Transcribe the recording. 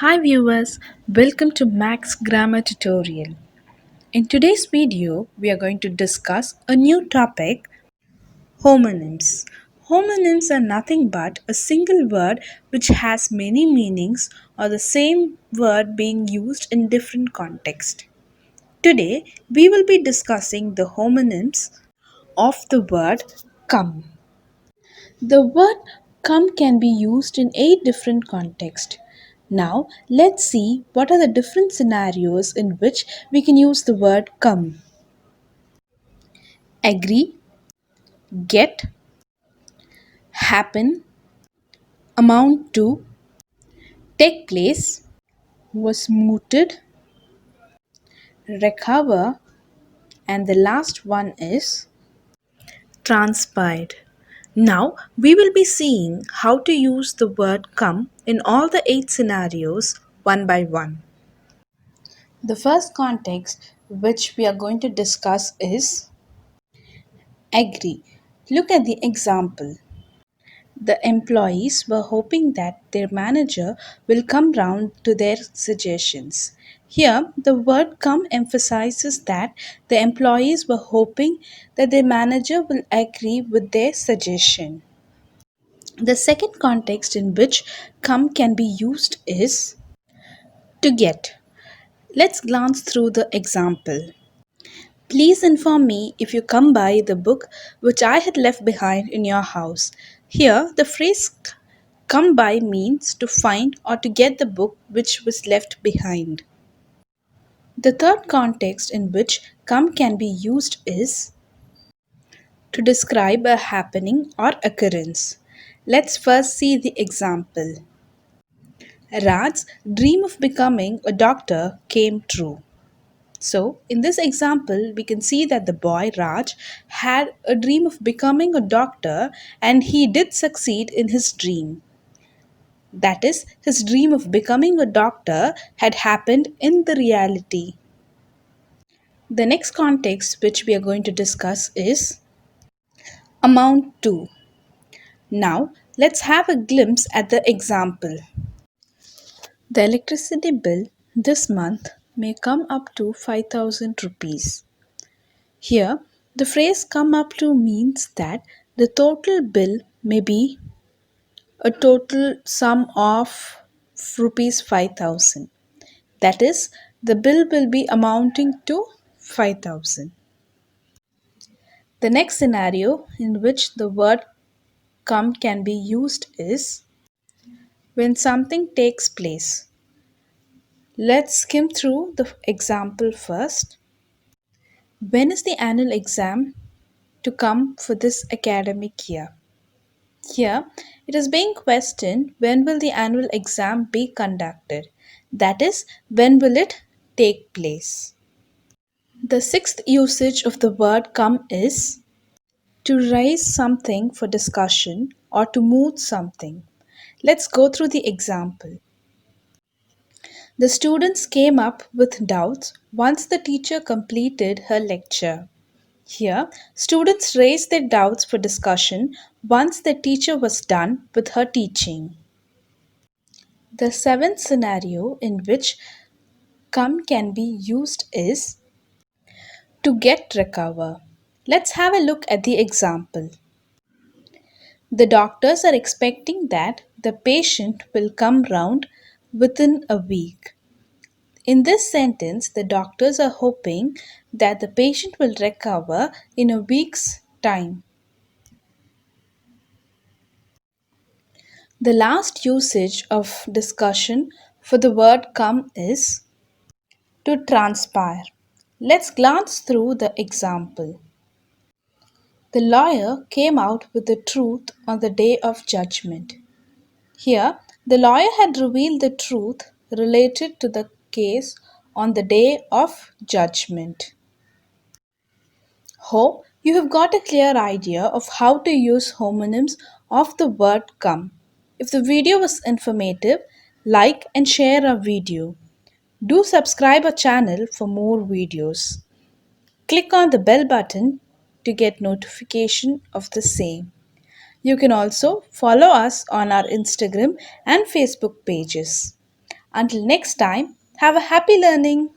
Hi viewers, welcome to Max Grammar Tutorial. In today's video, we are going to discuss a new topic, homonyms. Homonyms are nothing but a single word which has many meanings or the same word being used in different contexts. Today, we will be discussing the homonyms of the word come. The word come can be used in 8 different contexts. Now, let's see what are the different scenarios in which we can use the word come. Agree, get, happen, amount to, take place, was mooted, recover, and the last one is transpired. Now, we will be seeing how to use the word come in all the 8 scenarios one by one. The first context which we are going to discuss is agree. Look at the example. The employees were hoping that their manager will come round to their suggestions. Here, the word come emphasizes that the employees were hoping that their manager will agree with their suggestion. The second context in which come can be used is to get. Let's glance through the example. Please inform me if you come by the book which I had left behind in your house. Here, the phrase come by means to find or to get the book which was left behind. The third context in which come can be used is to describe a happening or occurrence. Let's first see the example. Raj's dream of becoming a doctor came true. So, in this example, we can see that the boy Raj had a dream of becoming a doctor and he did succeed in his dream. That is, his dream of becoming a doctor had happened in the reality. The next context which we are going to discuss is amount to. Now, let's have a glimpse at the example. The electricity bill this month may come up to 5,000 rupees. Here, the phrase come up to means that the total bill may be a total sum of rupees 5,000. That is, the bill will be amounting to 5,000. The next scenario in which the word come can be used is when something takes place. Let's skim through the example first. When is the annual exam to come for this academic year? Here, it is being questioned when will the annual exam be conducted? That is, when will it take place? The sixth usage of the word come is to raise something for discussion or to move something. Let's go through the example. The students came up with doubts once the teacher completed her lecture. Here, students raised their doubts for discussion once the teacher was done with her teaching. The seventh scenario in which come can be used is to get recover. Let's have a look at the example. The doctors are expecting that the patient will come round within a week. In this sentence, the doctors are hoping that the patient will recover in a week's time. The last usage of discussion for the word come is to transpire. Let's glance through the example. The lawyer came out with the truth on the day of judgment. Here, the lawyer had revealed the truth related to the case on the day of judgment. Hope you have got a clear idea of how to use homonyms of the word come. If the video was informative, like and share our video. Do subscribe our channel for more videos. Click on the bell button to get notification of the same. You can also follow us on our Instagram and Facebook pages. Until next time, have a happy learning.